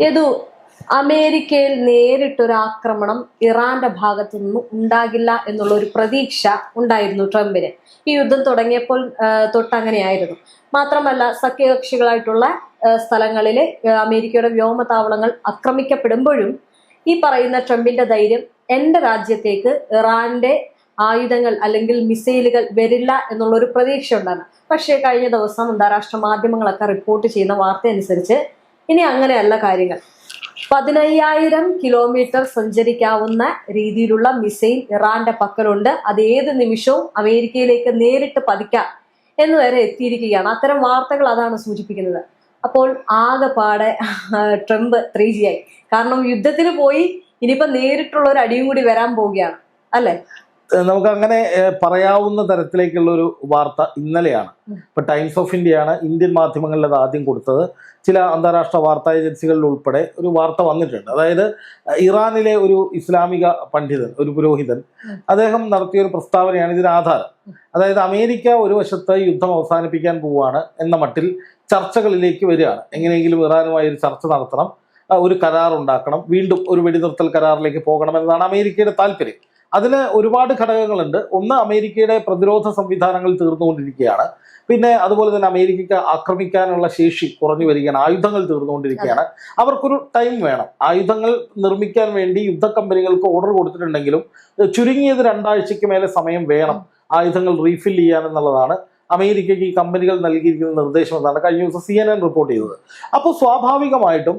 ഏതു അമേരിക്കയിൽ നേരിട്ടൊരാക്രമണം ഇറാന്റെ ഭാഗത്തു നിന്നും ഉണ്ടാകില്ല എന്നുള്ള ഒരു പ്രതീക്ഷ ഉണ്ടായിരുന്നു ട്രംപിന്. ഈ യുദ്ധം തുടങ്ങിയപ്പോൾ തൊട്ടങ്ങനെയായിരുന്നു. മാത്രമല്ല, സഖ്യകക്ഷികളായിട്ടുള്ള സ്ഥലങ്ങളിലെ അമേരിക്കയുടെ വ്യോമതാവളങ്ങൾ ആക്രമിക്കപ്പെടുമ്പോഴും ഈ പറയുന്ന ട്രംപിന്റെ ധൈര്യം, എന്റെ രാജ്യത്തേക്ക് ഇറാന്റെ ആയുധങ്ങൾ അല്ലെങ്കിൽ മിസൈലുകൾ വരില്ല എന്നുള്ള ഒരു പ്രതീക്ഷ ഉണ്ടായിരുന്നു. പക്ഷേ കഴിഞ്ഞ ദിവസം അന്താരാഷ്ട്ര മാധ്യമങ്ങളൊക്കെ റിപ്പോർട്ട് ചെയ്യുന്ന വാർത്ത അനുസരിച്ച് ഇനി അങ്ങനെയല്ല കാര്യങ്ങൾ. 15,000 കിലോമീറ്റർ സഞ്ചരിക്കാവുന്ന രീതിയിലുള്ള മിസൈൽ ഇറാന്റെ പക്കലുണ്ട്. അത് ഏത് നിമിഷവും അമേരിക്കയിലേക്ക് നേരിട്ട് പതിക്കാം എന്ന് വരെ എത്തിയിരിക്കുകയാണ്. അത്തരം വാർത്തകൾ അതാണ് സൂചിപ്പിക്കുന്നത്. അപ്പോൾ ആകെപ്പാടെ ട്രംപ് 3G ആയി. കാരണം യുദ്ധത്തിന് പോയി ഇനിയിപ്പോ നേരിട്ടുള്ള ഒരു അടിയും കൂടി വരാൻ പോവുകയാണ്, അല്ലെ? നമുക്ക് അങ്ങനെ പറയാവുന്ന തരത്തിലേക്കുള്ള ഒരു വാർത്ത ഇന്നലെയാണ്. ഇപ്പൊ ടൈംസ് ഓഫ് ഇന്ത്യയാണ് ഇന്ത്യൻ മാധ്യമങ്ങളിൽ അത് ആദ്യം കൊടുത്തത്. ചില അന്താരാഷ്ട്ര വാർത്താ ഏജൻസികളിൽ ഉൾപ്പെടെ ഒരു വാർത്ത വന്നിട്ടുണ്ട്. അതായത് ഇറാനിലെ ഒരു ഇസ്ലാമിക പണ്ഡിതൻ, ഒരു പുരോഹിതൻ, അദ്ദേഹം നടത്തിയ ഒരു പ്രസ്താവനയാണ് ഇതിന് ആധാരം. അതായത് അമേരിക്ക ഒരു വശത്ത് യുദ്ധം അവസാനിപ്പിക്കാൻ പോവുകയാണ് എന്ന മട്ടിൽ ചർച്ചകളിലേക്ക് വരികയാണ്. എങ്ങനെയെങ്കിലും ഇറാനുമായി ഒരു ചർച്ച നടത്തണം, ഒരു കരാർ ഉണ്ടാക്കണം, വീണ്ടും ഒരു വെടിനിർത്തൽ കരാറിലേക്ക് പോകണം എന്നതാണ് അമേരിക്കയുടെ താല്പര്യം. അതിന് ഒരുപാട് ഘടകങ്ങളുണ്ട്. ഒന്ന്, അമേരിക്കയുടെ പ്രതിരോധ സംവിധാനങ്ങൾ തീർന്നുകൊണ്ടിരിക്കുകയാണ്. പിന്നെ അതുപോലെ തന്നെ അമേരിക്കയ്ക്ക് ആക്രമിക്കാനുള്ള ശേഷി കുറഞ്ഞു വരികയാണ്. ആയുധങ്ങൾ തീർന്നുകൊണ്ടിരിക്കുകയാണ്. അവർക്കൊരു ടൈം വേണം. ആയുധങ്ങൾ നിർമ്മിക്കാൻ വേണ്ടി യുദ്ധ കമ്പനികൾക്ക് ഓർഡർ കൊടുത്തിട്ടുണ്ടെങ്കിലും ചുരുങ്ങിയത് 2 ആഴ്ചയ്ക്ക് മേലെ സമയം വേണം ആയുധങ്ങൾ റീഫിൽ ചെയ്യാൻ എന്നുള്ളതാണ് അമേരിക്കയ്ക്ക് ഈ കമ്പനികൾ നൽകിയിരിക്കുന്ന നിർദ്ദേശം എന്നാണ് കഴിഞ്ഞ ദിവസം CNN റിപ്പോർട്ട് ചെയ്തത്. അപ്പോൾ സ്വാഭാവികമായിട്ടും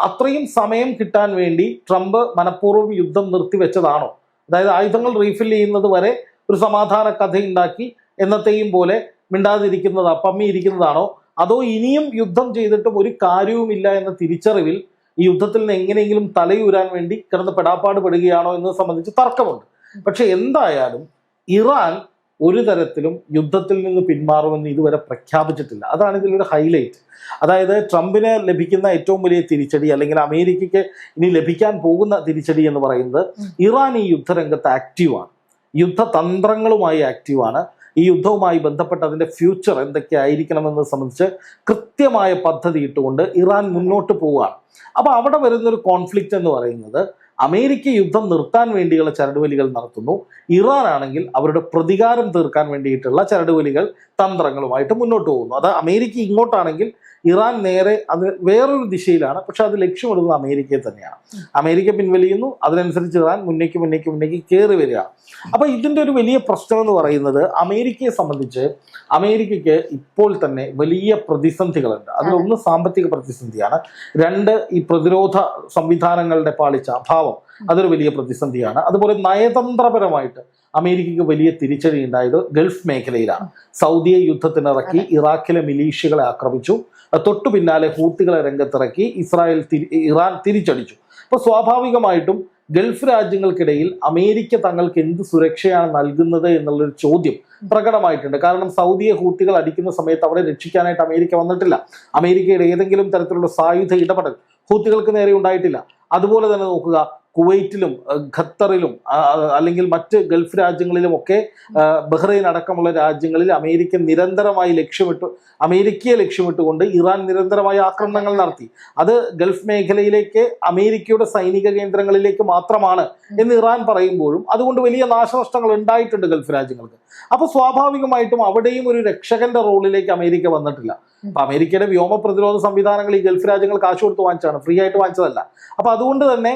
അത്രയും സമയം കിട്ടാൻ വേണ്ടി ട്രംപ് മനഃപൂർവ്വം യുദ്ധം നിർത്തിവെച്ചതാണോ? അതായത് ആയുധങ്ങൾ റീഫിൽ ചെയ്യുന്നത് വരെ ഒരു സമാധാന കഥയുണ്ടാക്കി എന്നത്തെയും പോലെ മിണ്ടാതിരിക്കുന്നത്, പമ്മിയിരിക്കുന്നതാണോ? അതോ ഇനിയും യുദ്ധം ചെയ്തിട്ടും ഒരു കാര്യവുമില്ല എന്ന തിരിച്ചറിവിൽ ഈ യുദ്ധത്തിൽ നിന്ന് എങ്ങനെയെങ്കിലും തലയൂരാൻ വേണ്ടി കിടന്ന് പെടാപ്പാട് പെടുകയാണോ എന്നത് സംബന്ധിച്ച് തർക്കമുണ്ട്. പക്ഷെ എന്തായാലും ഇറാൻ ഒരു തരത്തിലും യുദ്ധത്തിൽ നിന്ന് പിന്മാറുമെന്ന് ഇതുവരെ പ്രഖ്യാപിച്ചിട്ടില്ല. അതാണ് ഇതിലൊരു ഹൈലൈറ്റ്. അതായത് ട്രംപിന് ലഭിക്കുന്ന ഏറ്റവും വലിയ തിരിച്ചടി, അല്ലെങ്കിൽ അമേരിക്കയ്ക്ക് ഇനി ലഭിക്കാൻ പോകുന്ന തിരിച്ചടി എന്ന് പറയുന്നത്, ഇറാൻ ഈ യുദ്ധരംഗത്ത് ആക്റ്റീവാണ്, യുദ്ധതന്ത്രങ്ങളുമായി ആക്റ്റീവാണ്. ഈ യുദ്ധവുമായി ബന്ധപ്പെട്ട് അതിൻ്റെ ഫ്യൂച്ചർ എന്തൊക്കെ ആയിരിക്കണമെന്നത് സംബന്ധിച്ച് കൃത്യമായ പദ്ധതി ഇട്ടുകൊണ്ട് ഇറാൻ മുന്നോട്ട് പോവുകയാണ്. അപ്പോൾ അവിടെ വരുന്നൊരു കോൺഫ്ലിക്റ്റ് എന്ന് പറയുന്നത്, അമേരിക്ക യുദ്ധം നിർത്താൻ വേണ്ടിയുള്ള ചരടുവലികൾ നടത്തുന്നു, ഇറാൻ ആണെങ്കിൽ അവരുടെ പ്രതികാരം തീർക്കാൻ വേണ്ടിയിട്ടുള്ള ചരടുവലികൾ, തന്ത്രങ്ങളുമായിട്ട് മുന്നോട്ട് പോകുന്നു. അത് അമേരിക്ക ഇങ്ങോട്ടാണെങ്കിൽ ഇറാൻ നേരെ അത് വേറൊരു ദിശയിലാണ്. പക്ഷെ അത് ലക്ഷ്യമിടുന്നത് അമേരിക്കയെ തന്നെയാണ്. അമേരിക്ക പിൻവലിയുന്നു, അതിനനുസരിച്ച് ഇറാൻ മുന്നേക്ക് കയറി വരികയാണ്. അപ്പൊ ഇതിൻ്റെ ഒരു വലിയ പ്രശ്നം എന്ന് പറയുന്നത്, അമേരിക്കയെ സംബന്ധിച്ച് അമേരിക്കയ്ക്ക് ഇപ്പോൾ തന്നെ വലിയ പ്രതിസന്ധികളുണ്ട്. അതിലൊന്ന് സാമ്പത്തിക പ്രതിസന്ധിയാണ്. 2, ഈ പ്രതിരോധ സംവിധാനങ്ങളുടെ പാളിച്ച, അഭാവം, അതൊരു വലിയ പ്രതിസന്ധിയാണ്. അതുപോലെ നയതന്ത്രപരമായിട്ട് അമേരിക്കയ്ക്ക് വലിയ തിരിച്ചടി ഉണ്ടായത് ഗൾഫ് മേഖലയിലാണ്. സൗദിയെ യുദ്ധത്തിനിറക്കി, ഇറാഖിലെ മിലീഷ്യകളെ ആക്രമിച്ചു, തൊട്ടു പിന്നാലെ ഹൂത്തികളെ രംഗത്തിറക്കി, ഇറാൻ തിരിച്ചടിച്ചു. അപ്പോൾ സ്വാഭാവികമായിട്ടും ഗൾഫ് രാജ്യങ്ങൾക്കിടയിൽ അമേരിക്ക തങ്ങൾക്ക് എന്ത് സുരക്ഷയാണ് നൽകുന്നത് എന്നുള്ളൊരു ചോദ്യം പ്രകടമായിട്ടുണ്ട്. കാരണം സൗദിയെ ഹൂത്തികൾ അടിക്കുന്ന സമയത്ത് അവിടെ രക്ഷിക്കാനായിട്ട് അമേരിക്ക വന്നിട്ടില്ല. അമേരിക്കയുടെ ഏതെങ്കിലും തരത്തിലുള്ള സായുധ ഇടപെടൽ ഹൂത്തികൾക്ക് നേരെ ഉണ്ടായിട്ടില്ല. അതുപോലെ തന്നെ നോക്കുക, കുവൈറ്റിലും ഖത്തറിലും അല്ലെങ്കിൽ മറ്റ് ഗൾഫ് രാജ്യങ്ങളിലും ഒക്കെ, ബഹ്റൈൻ അടക്കമുള്ള രാജ്യങ്ങളിൽ അമേരിക്കയെ ലക്ഷ്യമിട്ടുകൊണ്ട് ഇറാൻ നിരന്തരമായ ആക്രമണങ്ങൾ നടത്തി. അത് ഗൾഫ് മേഖലയിലേക്ക്, അമേരിക്കയുടെ സൈനിക കേന്ദ്രങ്ങളിലേക്ക് മാത്രമാണ് എന്ന് ഇറാൻ പറയുമ്പോഴും അതുകൊണ്ട് വലിയ നാശനഷ്ടങ്ങൾ ഉണ്ടായിട്ടുണ്ട് ഗൾഫ് രാജ്യങ്ങൾക്ക്. അപ്പൊ സ്വാഭാവികമായിട്ടും അവിടെയും ഒരു രക്ഷകന്റെ റോളിലേക്ക് അമേരിക്ക വന്നിട്ടില്ല. അപ്പൊ അമേരിക്കയുടെ വ്യോമ പ്രതിരോധ സംവിധാനങ്ങൾ ഈ ഗൾഫ് രാജ്യങ്ങൾ കാശ് കൊടുത്ത് വാങ്ങിച്ചാണ്, ഫ്രീ ആയിട്ട് വാങ്ങിച്ചതല്ല. അപ്പൊ അതുകൊണ്ട് തന്നെ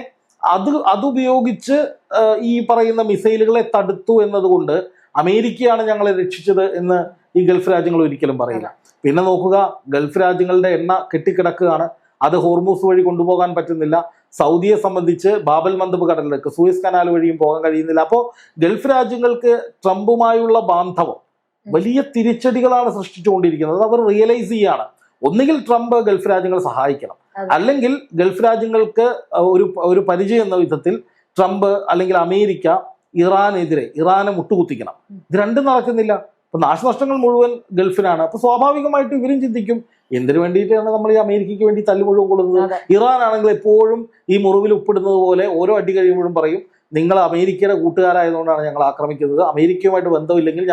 അതുപയോഗിച്ച് ഈ പറയുന്ന മിസൈലുകളെ തടുത്തു എന്നതുകൊണ്ട് അമേരിക്കയാണ് ഞങ്ങളെ രക്ഷിച്ചത് എന്ന് ഈ ഗൾഫ് രാജ്യങ്ങൾ ഒരിക്കലും പറയില്ല. പിന്നെ നോക്കുക, ഗൾഫ് രാജ്യങ്ങളുടെ എണ്ണ കെട്ടിക്കിടക്കുകയാണ്. അത് ഹോർമൂസ് വഴി കൊണ്ടുപോകാൻ പറ്റുന്നില്ല. സൗദിയെ സംബന്ധിച്ച് ബാബൽ മന്ദബ് കടലിലേക്ക്, സൂയസ് കനാൽ വഴിയും പോകാൻ കഴിയുന്നില്ല. അപ്പോൾ ഗൾഫ് രാജ്യങ്ങൾക്ക് ട്രംപുമായുള്ള ബാന്ധവം വലിയ തിരിച്ചടികളാണ് സൃഷ്ടിച്ചുകൊണ്ടിരിക്കുന്നത്. അത് അവർ റിയലൈസ് ചെയ്യാണ്. ഒന്നുകിൽ ട്രംപ് ഗൾഫ് രാജ്യങ്ങളെ സഹായിക്കണം, അല്ലെങ്കിൽ ഗൾഫ് രാജ്യങ്ങൾക്ക് ഒരു പരിചയം എന്ന വിധത്തിൽ ട്രംപ് അല്ലെങ്കിൽ അമേരിക്ക ഇറാനെ മുട്ടുകുത്തിക്കണം. ഇത് രണ്ടും നടക്കുന്നില്ല. അപ്പൊ നാശനഷ്ടങ്ങൾ മുഴുവൻ ഗൾഫിനാണ്. അപ്പൊ സ്വാഭാവികമായിട്ട് ഇവരും ചിന്തിക്കും, എന്തിനു വേണ്ടിയിട്ടാണ് നമ്മൾ ഈ അമേരിക്കയ്ക്ക് വേണ്ടി തല്ലു മുഴുവൻ കൊള്ളുന്നത്? ഇറാൻ ആണെങ്കിൽ എപ്പോഴും ഈ മുറിവിൽ ഉപ്പിടുന്നത് പോലെ ഓരോ അടി കഴിയുമ്പോഴും പറയും, നിങ്ങൾ അമേരിക്കയുടെ കൂട്ടുകാരായതുകൊണ്ടാണ് ഞങ്ങൾ ആക്രമിക്കുന്നത്, അമേരിക്കയുമായിട്ട് ബന്ധമില്ലെങ്കിൽ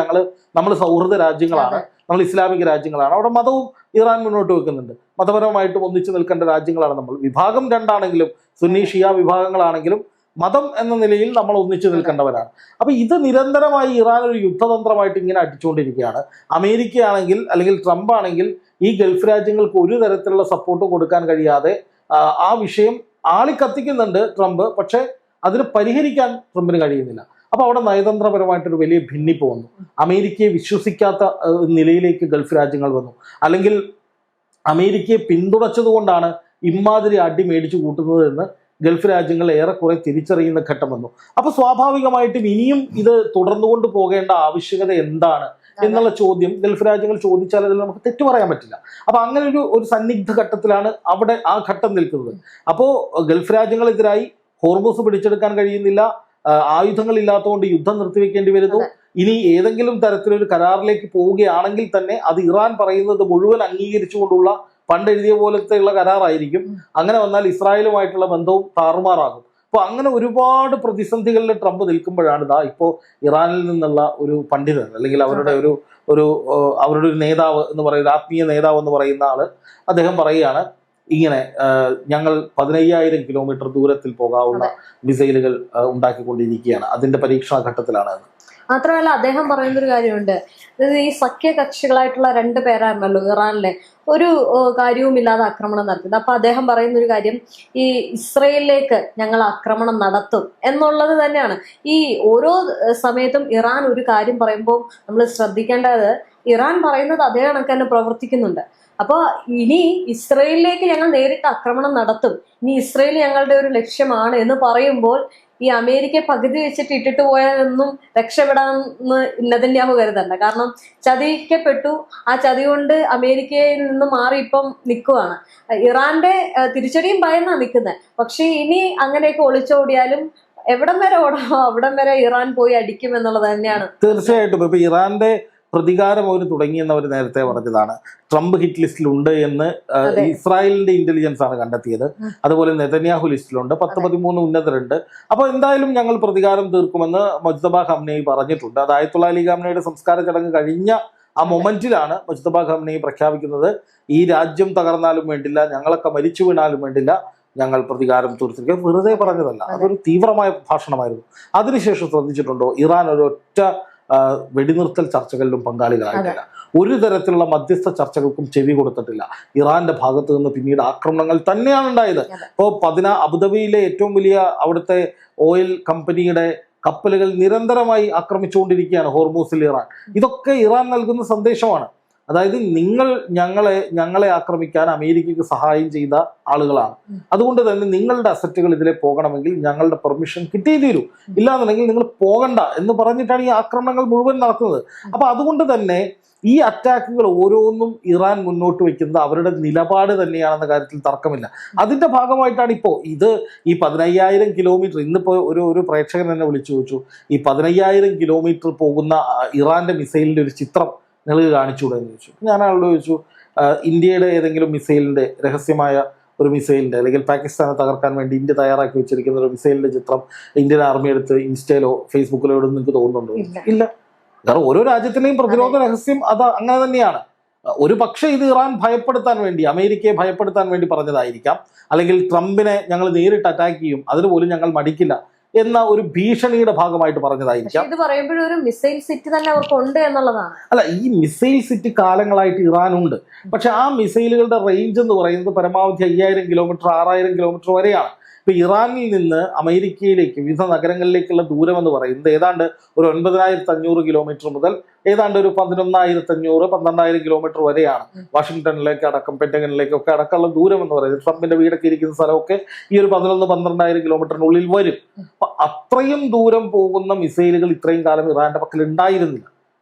നമ്മൾ സൗഹൃദ രാജ്യങ്ങളാണ്, നമ്മൾ ഇസ്ലാമിക രാജ്യങ്ങളാണ്, അവിടെ മതവും ഇറാൻ മുന്നോട്ട് വെക്കുന്നുണ്ട്, മതപരമായിട്ടും ഒന്നിച്ചു നിൽക്കേണ്ട രാജ്യങ്ങളാണ് നമ്മൾ. വിഭാഗം രണ്ടാണെങ്കിലും സുന്നി ഷിയ വിഭാഗങ്ങളാണെങ്കിലും മതം എന്ന നിലയിൽ നമ്മൾ ഒന്നിച്ചു നിൽക്കേണ്ടവരാണ്. അപ്പൊ ഇത് നിരന്തരമായി ഇറാൻ ഒരു യുദ്ധതന്ത്രമായിട്ട് ഇങ്ങനെ അടിച്ചുകൊണ്ടിരിക്കുകയാണ്. അമേരിക്ക ആണെങ്കിൽ അല്ലെങ്കിൽ ട്രംപ് ആണെങ്കിൽ ഈ ഗൾഫ് രാജ്യങ്ങൾക്ക് ഒരു തരത്തിലുള്ള സപ്പോർട്ട് കൊടുക്കാൻ കഴിയാതെ ആ വിഷയം ആളിക്കത്തിക്കുന്നുണ്ട് ട്രംപ്. പക്ഷെ അതിന് പരിഹരിക്കാൻ ട്രംപിന് കഴിയുന്നില്ല. അപ്പൊ അവിടെ നയതന്ത്രപരമായിട്ടൊരു വലിയ ഭിന്നിപ്പ് വന്നു. അമേരിക്കയെ വിശ്വസിക്കാത്ത നിലയിലേക്ക് ഗൾഫ് രാജ്യങ്ങൾ വന്നു. അല്ലെങ്കിൽ അമേരിക്കയെ പിന്തുണച്ചത് കൊണ്ടാണ് ഇമാതിരി അടി മേടിച്ചു കൂട്ടുന്നത് എന്ന് ഗൾഫ് രാജ്യങ്ങൾ ഏറെക്കുറെ തിരിച്ചറിയുന്ന ഘട്ടം വന്നു. അപ്പൊ സ്വാഭാവികമായിട്ടും ഇനിയും ഇത് തുടർന്നുകൊണ്ട് പോകേണ്ട ആവശ്യകത എന്താണ് എന്നുള്ള ചോദ്യം ഗൾഫ് രാജ്യങ്ങൾ ചോദിച്ചാൽ അതിൽ നമുക്ക് തെറ്റു പറയാൻ പറ്റില്ല. അപ്പൊ അങ്ങനെ ഒരു സന്നിഗ്ധ ഘട്ടത്തിലാണ് അവിടെ ആ ഘട്ടം നിൽക്കുന്നത്. അപ്പോ ഗൾഫ് രാജ്യങ്ങളെതിരായി ഹോർമൂസ് പിടിച്ചെടുക്കാൻ കഴിയുന്നില്ല, ആയുധങ്ങൾ ഇല്ലാത്തതുകൊണ്ട് യുദ്ധം നിർത്തിവെക്കേണ്ടി വരുന്നു. ഇനി ഏതെങ്കിലും തരത്തിലൊരു കരാറിലേക്ക് പോവുകയാണെങ്കിൽ തന്നെ അത് ഇറാൻ പറയുന്നത് മുഴുവൻ അംഗീകരിച്ചുകൊണ്ടുള്ള പണ്ട് എഴുതിയ പോലത്തെയുള്ള കരാറായിരിക്കും. അങ്ങനെ വന്നാൽ ഇസ്രായേലുമായിട്ടുള്ള ബന്ധവും താറുമാറാകും. അപ്പോൾ അങ്ങനെ ഒരുപാട് പ്രതിസന്ധികളിൽ ട്രംപ് നിൽക്കുമ്പോഴാണ് ഇപ്പോൾ ഇറാനിൽ നിന്നുള്ള ഒരു പണ്ഡിതൻ അല്ലെങ്കിൽ അവരുടെ ഒരു നേതാവ് എന്ന് പറയുന്ന ആത്മീയ നേതാവ് എന്ന് പറയുന്ന ആള് അദ്ദേഹം പറയുകയാണ്, ഇങ്ങനെ ഞങ്ങൾ 15,000 കിലോമീറ്റർ ദൂരത്തിൽ പോകാവുന്ന മിസൈലുകൾ ഉണ്ടാക്കിക്കൊണ്ടിരിക്കുകയാണ്, അതിന്റെ പരീക്ഷണ ഘട്ടത്തിലാണ്. മാത്രമല്ല അദ്ദേഹം പറയുന്ന ഒരു കാര്യമുണ്ട്, ഈ സഖ്യകക്ഷികളായിട്ടുള്ള 2 പേരായിരുന്നല്ലോ ഇറാനിലെ ഒരു കാര്യവുമില്ലാതെ ആക്രമണം നടത്തിയത്. അപ്പൊ അദ്ദേഹം പറയുന്ന ഒരു കാര്യം, ഈ ഇസ്രയേലിലേക്ക് ഞങ്ങൾ ആക്രമണം നടത്തും എന്നുള്ളത് തന്നെയാണ്. ഈ ഓരോ സമയത്തും ഇറാൻ ഒരു കാര്യം പറയുമ്പോൾ നമ്മൾ ശ്രദ്ധിക്കേണ്ടത്, ഇറാൻ പറയുന്നത് അതേ കണക്ക് തന്നെ പ്രവർത്തിക്കുന്നുണ്ട്. അപ്പൊ ഇനി ഇസ്രയേലിലേക്ക് ഞങ്ങൾ നേരിട്ട് ആക്രമണം നടത്തും, ഇനി ഇസ്രയേൽ ഞങ്ങളുടെ ഒരു ലക്ഷ്യമാണ് എന്ന് പറയുമ്പോൾ ഈ അമേരിക്ക പകുതി വെച്ചിട്ട് ഇട്ടിട്ട് പോയാലൊന്നും രക്ഷപ്പെടാമെന്ന് നെതന്യാഹു കരുതണ്ട. കാരണം ചതിക്കപ്പെട്ടു, ആ ചതി കൊണ്ട് അമേരിക്കയിൽ നിന്ന് മാറി ഇപ്പം നിൽക്കുവാണ്. ഇറാന്റെ തിരിച്ചടിയും ഭയന്നാ നിൽക്കുന്നത്. പക്ഷെ ഇനി അങ്ങനെയൊക്കെ ഒളിച്ചോടിയാലും എവിടം വരെ ഓടാമോ അവിടം വരെ ഇറാൻ പോയി അടിക്കും എന്നുള്ളത് തന്നെയാണ്. തീർച്ചയായിട്ടും ഇപ്പൊ ഇറാന്റെ പ്രതികാരം അവർ തുടങ്ങിയെന്ന് അവർ നേരത്തെ പറഞ്ഞതാണ്. ട്രംപ് ഹിറ്റ് ലിസ്റ്റിലുണ്ട് എന്ന് ഇസ്രായേലിന്റെ ഇന്റലിജൻസ് ആണ് കണ്ടെത്തിയത്. അതുപോലെ നെതന്യാഹു ലിസ്റ്റിലുണ്ട്, 10-13 ഉന്നതരുണ്ട്. അപ്പോൾ എന്തായാലും ഞങ്ങൾ പ്രതികാരം തീർക്കുമെന്ന് മുജ്തബ ഖംനേയി പറഞ്ഞിട്ടുണ്ട്. അത് ആയത്തുള്ള അലി ഖംനയുടെ സംസ്കാര ചടങ്ങ് കഴിഞ്ഞ ആ മൊമെന്റിലാണ് മുജ്തബ ഖംനേയി പ്രഖ്യാപിക്കുന്നത്, ഈ രാജ്യം തകർന്നാലും വേണ്ടില്ല, ഞങ്ങളൊക്കെ മരിച്ചു വീണാലും വേണ്ടില്ല, ഞങ്ങൾ പ്രതികാരം തീർത്തിരിക്കുക. വെറുതെ പറഞ്ഞതല്ല, അതൊരു തീവ്രമായ ഭാഷണമായിരുന്നു. അതിനുശേഷം ശ്രദ്ധിച്ചിട്ടുണ്ടോ, ഇറാൻ ഒരൊറ്റ വെടിനിർത്തൽ ചർച്ചകളിലും പങ്കാളികളായിട്ടില്ല, ഒരു തരത്തിലുള്ള മധ്യസ്ഥ ചർച്ചകൾക്കും ചെവി കൊടുത്തിട്ടില്ല. ഇറാന്റെ ഭാഗത്ത് നിന്ന് പിന്നീട് ആക്രമണങ്ങൾ തന്നെയാണ് ഉണ്ടായത്. ഇപ്പോൾ അബുദാബിയിലെ ഏറ്റവും വലിയ അവിടുത്തെ ഓയിൽ കമ്പനിയുടെ കപ്പലുകൾ നിരന്തരമായി ആക്രമിച്ചുകൊണ്ടിരിക്കുകയാണ് ഹോർമൂസിൽ ഇറാൻ. ഇതൊക്കെ ഇറാൻ നൽകുന്ന സന്ദേശമാണ്. അതായത് നിങ്ങൾ ഞങ്ങളെ ആക്രമിക്കാൻ അമേരിക്കയ്ക്ക് സഹായം ചെയ്ത ആളുകളാണ്, അതുകൊണ്ട് തന്നെ നിങ്ങളുടെ അസറ്റുകൾ ഇതിലെ പോകണമെങ്കിൽ ഞങ്ങളുടെ പെർമിഷൻ കിട്ടിയേ തീരൂ, ഇല്ലാന്നുണ്ടെങ്കിൽ നിങ്ങൾ പോകണ്ട എന്ന് പറഞ്ഞിട്ടാണ് ഈ ആക്രമണങ്ങൾ മുഴുവൻ നടത്തുന്നത്. അപ്പൊ അതുകൊണ്ട് തന്നെ ഈ അറ്റാക്കുകൾ ഓരോന്നും ഇറാൻ മുന്നോട്ട് വെക്കുന്നത് അവരുടെ നിലപാട് തന്നെയാണെന്ന കാര്യത്തിൽ തർക്കമില്ല. അതിന്റെ ഭാഗമായിട്ടാണ് ഇപ്പോൾ ഈ 15,000 കിലോമീറ്റർ, ഇന്നിപ്പോ ഒരു പ്രേക്ഷകൻ എന്നെ വിളിച്ചു ചോദിച്ചു, ഈ 15,000 കിലോമീറ്റർ പോകുന്ന ഇറാന്റെ മിസൈലിന്റെ ഒരു ചിത്രം നിങ്ങൾക്ക് കാണിച്ചുകൂടെ എന്ന് ചോദിച്ചു. ഞാൻ ആളോട് ചോദിച്ചു, ഇന്ത്യയുടെ ഏതെങ്കിലും മിസൈലിന്റെ രഹസ്യമായ ഒരു മിസൈലിന്റെ അല്ലെങ്കിൽ പാകിസ്ഥാനെ തകർക്കാൻ വേണ്ടി ഇന്ത്യ തയ്യാറാക്കി വെച്ചിരിക്കുന്ന ഒരു മിസൈലിന്റെ ചിത്രം ഇന്ത്യൻ ആർമി എടുത്ത് ഇൻസ്റ്റയിലോ ഫേസ്ബുക്കിലോ ഇടും നിങ്ങൾക്ക് തോന്നുന്നുണ്ടോ? ഇല്ല. കാരണം ഓരോ രാജ്യത്തിന്റെയും പ്രതിരോധ രഹസ്യം അത് അങ്ങനെ തന്നെയാണ്. ഒരു പക്ഷേ ഇത് ഇറാൻ ഭയപ്പെടുത്താൻ വേണ്ടി, അമേരിക്കയെ ഭയപ്പെടുത്താൻ വേണ്ടി പറഞ്ഞതായിരിക്കാം, അല്ലെങ്കിൽ ട്രംപിനെ ഞങ്ങൾ നേരിട്ട് അറ്റാക്ക് ചെയ്യും, അതിനുപോലും ഞങ്ങൾ മടിക്കില്ല എന്ന ഒരു ഭീഷണിയുടെ ഭാഗമായിട്ട് പറഞ്ഞതായിരിക്കാം. ഇത് പറയുമ്പോഴും ഒരു മിസൈൽ സിറ്റി തന്നെ അവർക്ക് ഉണ്ട് എന്നുള്ളതാണ്. അല്ല, ഈ മിസൈൽ സിറ്റി കാലങ്ങളായിട്ട് ഇറാനുണ്ട്. പക്ഷെ ആ മിസൈലുകളുടെ റേഞ്ച് എന്ന് പറയുന്നത് പരമാവധി 5,000 കിലോമീറ്റർ 6,000 കിലോമീറ്റർ വരെയാണ്. ഇപ്പൊ ഇറാനിൽ നിന്ന് അമേരിക്കയിലേക്ക് വിവിധ നഗരങ്ങളിലേക്കുള്ള ദൂരം എന്ന് പറയുന്നത് ഏതാണ്ട് ഒരു 9,500 കിലോമീറ്റർ മുതൽ ഏതാണ്ട് ഒരു 11,500 12,000 കിലോമീറ്റർ വരെയാണ്. വാഷിംഗ്ടണിലേക്ക് അടക്കം പെന്റഗണിലേക്കൊക്കെ അടക്കമുള്ള ദൂരം എന്ന് പറയുന്നത്, ട്രംപിന്റെ വീടൊക്കെ ഇരിക്കുന്ന സ്ഥലമൊക്കെ ഈ ഒരു 11,000-12,000 കിലോമീറ്ററിനുള്ളിൽ വരും. അപ്പൊ അത്രയും ദൂരം പോകുന്ന മിസൈലുകൾ ഇത്രയും കാലം ഇറാന്റെ പക്കൽ ഉണ്ടായിരുന്നില്ല.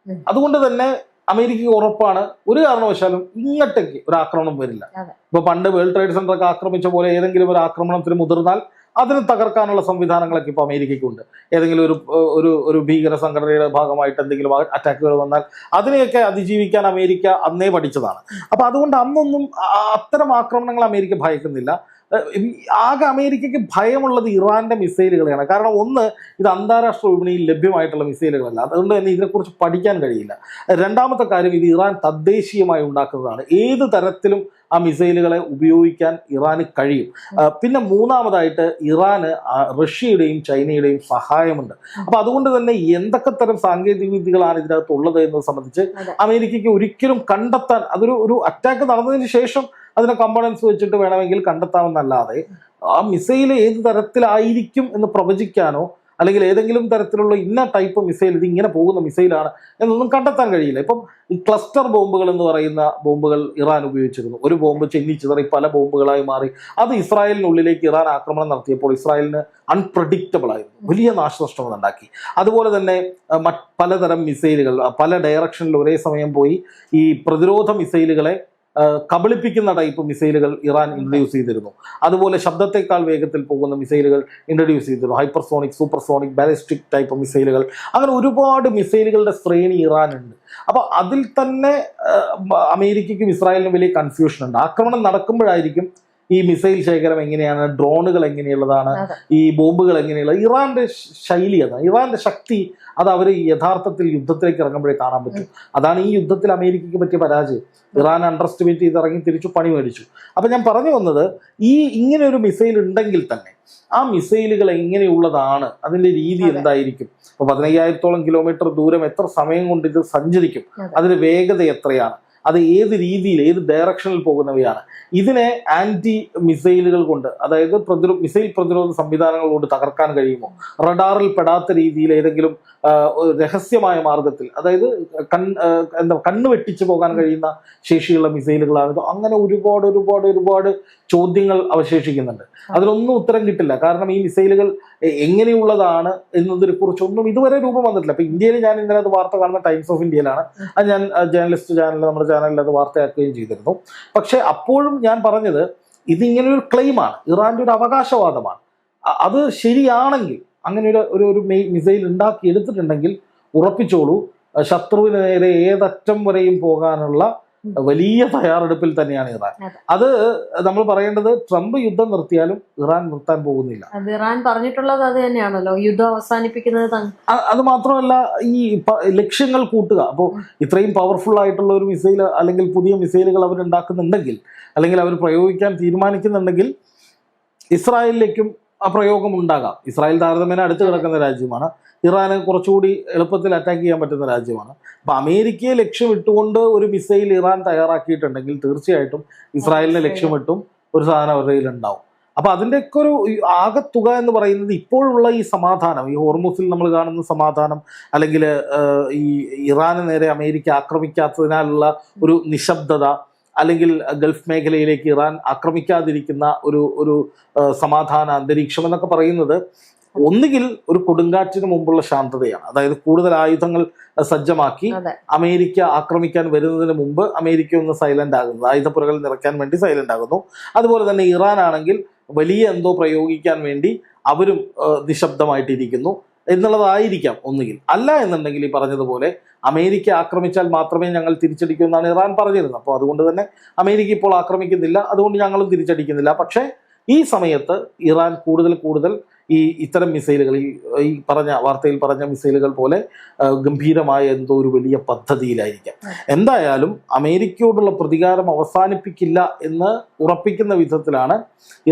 അതുകൊണ്ട് തന്നെ അമേരിക്കയ്ക്ക് ഉറപ്പാണ് ഒരു കാരണവശാലും ഇങ്ങോട്ടേക്ക് ഒരു ആക്രമണം വരില്ല. ഇപ്പൊ പണ്ട് വേൾഡ് ട്രേഡ് സെന്റർ ഒക്കെ ആക്രമിച്ച പോലെ ഏതെങ്കിലും ഒരു ആക്രമണത്തിന് മുതിർന്നാൽ അതിന് തകർക്കാനുള്ള സംവിധാനങ്ങളൊക്കെ ഇപ്പോൾ അമേരിക്കയ്ക്കുണ്ട്. ഏതെങ്കിലും ഒരു ഭീകര സംഘടനയുടെ ഭാഗമായിട്ട് എന്തെങ്കിലും അറ്റാക്കുകൾ വന്നാൽ അതിനെയൊക്കെ അതിജീവിക്കാൻ അമേരിക്ക അന്നേ പഠിച്ചതാണ്. അപ്പൊ അതുകൊണ്ട് അന്നൊന്നും അത്തരം ആക്രമണങ്ങൾ അമേരിക്ക ഭയക്കുന്നില്ല. ആകെ അമേരിക്കയ്ക്ക് ഭയമുള്ളത് ഇറാന്റെ മിസൈലുകളെയാണ്. കാരണം ഒന്ന്, ഇത് അന്താരാഷ്ട്ര വിപണിയിൽ ലഭ്യമായിട്ടുള്ള മിസൈലുകളല്ല, അതുകൊണ്ട് തന്നെ ഇതിനെക്കുറിച്ച് പഠിക്കാൻ കഴിയില്ല. രണ്ടാമത്തെ കാര്യം, ഇത് ഇറാൻ തദ്ദേശീയമായി ഉണ്ടാക്കുന്നതാണ്. ഏത് തരത്തിലും ആ മിസൈലുകളെ ഉപയോഗിക്കാൻ ഇറാന് കഴിയും. പിന്നെ മൂന്നാമതായിട്ട് ഇറാന് റഷ്യയുടെയും ചൈനയുടെയും സഹായമുണ്ട്. അപ്പൊ അതുകൊണ്ട് തന്നെ എന്തൊക്കെ തരം സാങ്കേതിക വിദ്യകളാണ് ഇതിനകത്ത് ഉള്ളത് എന്നത് സംബന്ധിച്ച് അമേരിക്കയ്ക്ക് ഒരിക്കലും കണ്ടെത്താൻ, ഒരു അറ്റാക്ക് നടന്നതിന് ശേഷം അതിനെ കമ്പോണൻസ് വെച്ചിട്ട് വേണമെങ്കിൽ കണ്ടെത്താമെന്നല്ലാതെ ആ മിസൈൽ ഏത് തരത്തിലായിരിക്കും എന്ന് പ്രവചിക്കാനോ അല്ലെങ്കിൽ ഏതെങ്കിലും തരത്തിലുള്ള ഇന്ന ടൈപ്പ് മിസൈൽ, ഇത് ഇങ്ങനെ പോകുന്ന മിസൈലാണ് എന്നൊന്നും കണ്ടെത്താൻ കഴിയില്ല. ഇപ്പം ഈ ക്ലസ്റ്റർ ബോംബുകൾ എന്ന് പറയുന്ന ബോംബുകൾ ഇറാൻ ഉപയോഗിച്ചിരുന്നു. ഒരു ബോംബ് ചെന്നിച്ചിതറി പല ബോംബുകളായി മാറി. അത് ഇസ്രായേലിനുള്ളിലേക്ക് ഇറാൻ ആക്രമണം നടത്തിയപ്പോൾ ഇസ്രായേലിന് അൺപ്രഡിക്റ്റബിൾ ആയിരുന്നു, വലിയ നാശനഷ്ടങ്ങൾ ഉണ്ടാക്കി. അതുപോലെ തന്നെ പലതരം മിസൈലുകൾ പല ഡയറക്ഷനിൽ ഒരേ സമയം പോയി ഈ പ്രതിരോധ മിസൈലുകളെ കബളിപ്പിക്കുന്ന ടൈപ്പ് മിസൈലുകൾ ഇറാൻ ഇൻട്രൊഡ്യൂസ് ചെയ്തിരുന്നു. അതുപോലെ ശബ്ദത്തെക്കാൾ വേഗത്തിൽ പോകുന്ന മിസൈലുകൾ ഇൻട്രൊഡ്യൂസ് ചെയ്തിരുന്നു. ഹൈപ്പർസോണിക്, സൂപ്പർസോണിക്, ബാലിസ്റ്റിക് ടൈപ്പ് മിസൈലുകൾ, അങ്ങനെ ഒരുപാട് മിസൈലുകളുടെ ശ്രേണി ഇറാനുണ്ട്. അപ്പൊ അതിൽ തന്നെ അമേരിക്കയ്ക്കും ഇസ്രായേലിനും വലിയ കൺഫ്യൂഷൻ ഉണ്ട്. ആക്രമണം നടക്കുമ്പോഴായിരിക്കും ഈ മിസൈൽ ശേഖരം എങ്ങനെയാണ്, ഡ്രോണുകൾ എങ്ങനെയുള്ളതാണ്, ഈ ബോംബുകൾ എങ്ങനെയുള്ളത്, ഇറാന്റെ ശൈലി അതാണ്, ഇറാന്റെ ശക്തി, അത് അവർ യഥാർത്ഥത്തിൽ യുദ്ധത്തിലേക്ക് ഇറങ്ങുമ്പോഴേ കാണാൻ പറ്റും. അതാണ് ഈ യുദ്ധത്തിൽ അമേരിക്കയ്ക്ക് പറ്റിയ പരാജയം. ഇറാൻ അണ്ടർ എസ്റ്റിമേറ്റ് ചെയ്ത് ഇറങ്ങി തിരിച്ചു പണി മേടിച്ചു. അപ്പൊ ഞാൻ പറഞ്ഞു വന്നത്, ഇങ്ങനെ ഒരു മിസൈൽ ഉണ്ടെങ്കിൽ തന്നെ ആ മിസൈലുകൾ എങ്ങനെയുള്ളതാണ്, അതിന്റെ രീതി എന്തായിരിക്കും, ഇപ്പൊ 15,000-ഓളം കിലോമീറ്റർ ദൂരം എത്ര സമയം കൊണ്ട് ഇത് സഞ്ചരിക്കും, അതിന്റെ വേഗത എത്രയാണ്, അത് ഏത് രീതിയിൽ ഏത് ഡയറക്ഷനിൽ പോകുന്നവയാണ്, ഇതിനെ ആന്റി മിസൈലുകൾ കൊണ്ട്, അതായത് മിസൈൽ പ്രതിരോധ സംവിധാനങ്ങൾ കൊണ്ട് തകർക്കാൻ കഴിയുമോ, റഡാറിൽ പെടാത്ത രീതിയിൽ ഏതെങ്കിലും രഹസ്യമായ മാർഗത്തിൽ, അതായത് കണ്ണ് വെട്ടിച്ചു പോകാൻ കഴിയുന്ന ശേഷിയുള്ള മിസൈലുകളാണിത്. അങ്ങനെ ഒരുപാട് ഒരുപാട് ഒരുപാട് ചോദ്യങ്ങൾ അവശേഷിക്കുന്നുണ്ട്. അതിനൊന്നും ഉത്തരം കിട്ടില്ല. കാരണം ഈ മിസൈലുകൾ എങ്ങനെയുള്ളതാണ് എന്നതിനെ കുറിച്ചൊന്നും ഇതുവരെ രൂപം വന്നിട്ടില്ല. ഇപ്പൊ ഇന്ത്യയിൽ ഞാൻ ഇന്നലെ അത് വാർത്ത കാണുന്ന ടൈംസ് ഓഫ് ഇന്ത്യയിലാണ്. അത് ഞാൻ ജേർണലിസ്റ്റ് ചാനൽ, നമ്മുടെ ചാനലിൽ അത് വാർത്തയാക്കുകയും ചെയ്തിരുന്നു. പക്ഷെ അപ്പോഴും ഞാൻ പറഞ്ഞത്, ഇതിങ്ങനെ ഒരു ക്ലെയിമാണ്, ഇറാന്റെ ഒരു അവകാശവാദമാണ്. അത് ശരിയാണെങ്കിൽ, അങ്ങനെ ഒരു മിസൈൽ ഉണ്ടാക്കി എടുത്തിട്ടുണ്ടെങ്കിൽ ഉറപ്പിച്ചോളൂ, ശത്രുവിന് നേരെ ഏതറ്റം വരെയും പോകാനുള്ള വലിയ തയ്യാറെടുപ്പിൽ തന്നെയാണ് ഇറാൻ. അത് നമ്മൾ പറയേണ്ടത്, ട്രംപ് യുദ്ധം നിർത്തിയാലും ഇറാൻ നിർത്താൻ പോകുന്നില്ല. ഇറാൻ പറഞ്ഞിട്ടുള്ളത് അത് തന്നെയാണല്ലോ, യുദ്ധം അവസാനിപ്പിക്കുന്നത്. അത് മാത്രമല്ല, ഈ ലക്ഷ്യങ്ങൾ കൂട്ടുക. അപ്പോൾ ഇത്രയും പവർഫുൾ ആയിട്ടുള്ള ഒരു മിസൈൽ അല്ലെങ്കിൽ പുതിയ മിസൈലുകൾ അവരുണ്ടാക്കുന്നുണ്ടെങ്കിൽ, അല്ലെങ്കിൽ അവർ പ്രയോഗിക്കാൻ തീരുമാനിക്കുന്നുണ്ടെങ്കിൽ, ഇസ്രായേലിലേക്കും ആ പ്രയോഗം ഉണ്ടാകാം. ഇസ്രായേൽ താരതമ്യേന അടുത്ത് കിടക്കുന്ന രാജ്യമാണ്. ഇറാന് കുറച്ചുകൂടി എളുപ്പത്തിൽ അറ്റാക്ക് ചെയ്യാൻ പറ്റുന്ന രാജ്യമാണ്. അപ്പം അമേരിക്കയെ ലക്ഷ്യമിട്ടുകൊണ്ട് ഒരു മിസൈൽ ഇറാൻ തയ്യാറാക്കിയിട്ടുണ്ടെങ്കിൽ തീർച്ചയായിട്ടും ഇസ്രായേലിനെ ലക്ഷ്യമിട്ടും ഒരു സാധനം അവരുടെ കയ്യിലുണ്ടാവും. അപ്പം അതിൻ്റെയൊക്കെ ഒരു ആകത്തുക എന്ന് പറയുന്നത്, ഇപ്പോഴുള്ള ഈ സമാധാനം, ഈ ഹോർമുസിൽ നമ്മൾ കാണുന്ന സമാധാനം, അല്ലെങ്കിൽ ഈ ഇറാന് നേരെ അമേരിക്ക ആക്രമിക്കാത്തതിനാലുള്ള ഒരു നിശബ്ദത, അല്ലെങ്കിൽ ഗൾഫ് മേഖലയിലേക്ക് ഇറാൻ ആക്രമിക്കാതിരിക്കുന്ന ഒരു സമാധാന അന്തരീക്ഷം എന്നൊക്കെ പറയുന്നത്, ഒന്നുകിൽ ഒരു കൊടുങ്കാറ്റിന് മുമ്പുള്ള ശാന്തതയാണ്. അതായത് കൂടുതൽ ആയുധങ്ങൾ സജ്ജമാക്കി അമേരിക്ക ആക്രമിക്കാൻ വരുന്നതിന് മുമ്പ് അമേരിക്ക ഒന്ന് സൈലന്റ് ആകുന്നു, ആയുധപ്പുരകൾ നിറയ്ക്കാൻ വേണ്ടി സൈലന്റ് ആകുന്നു. അതുപോലെ തന്നെ ഇറാൻ ആണെങ്കിൽ വലിയ എന്തോ പ്രയോഗിക്കാൻ വേണ്ടി അവരും നിശബ്ദമായിട്ടിരിക്കുന്നു എന്നുള്ളതായിരിക്കാം ഒന്നുകിൽ. അല്ല എന്നുണ്ടെങ്കിൽ ഈ പറഞ്ഞതുപോലെ അമേരിക്ക ആക്രമിച്ചാൽ മാത്രമേ ഞങ്ങൾ തിരിച്ചടിക്കൂ എന്നാണ് ഇറാൻ പറഞ്ഞിരുന്നത്. അപ്പോൾ അതുകൊണ്ട് തന്നെ അമേരിക്ക ഇപ്പോൾ ആക്രമിക്കുന്നില്ല, അതുകൊണ്ട് ഞങ്ങളും തിരിച്ചടിക്കുന്നില്ല. പക്ഷേ ഈ സമയത്ത് ഇറാൻ കൂടുതൽ ഇത്തരം മിസൈലുകൾ, ഈ പറഞ്ഞ വാർത്തയിൽ പറഞ്ഞ മിസൈലുകൾ പോലെ ഗംഭീരമായ എന്തോ ഒരു വലിയ പദ്ധതിയിലായിരിക്കാം. എന്തായാലും അമേരിക്കയോടുള്ള പ്രതികാരം അവസാനിപ്പിക്കില്ല എന്ന് ഉറപ്പിക്കുന്ന വിധത്തിലാണ്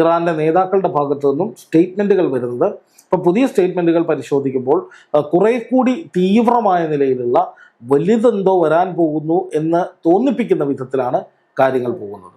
ഇറാന്റെ നേതാക്കളുടെ ഭാഗത്തു നിന്നും സ്റ്റേറ്റ്മെന്റുകൾ വരുന്നത്. ഇപ്പൊ പുതിയ സ്റ്റേറ്റ്മെന്റുകൾ പരിശോധിക്കുമ്പോൾ കുറെ കൂടി തീവ്രമായ നിലയിലുള്ള വലുതെന്തോ വരാൻ പോകുന്നു എന്ന് തോന്നിപ്പിക്കുന്ന വിധത്തിലാണ് കാര്യങ്ങൾ പോകുന്നത്.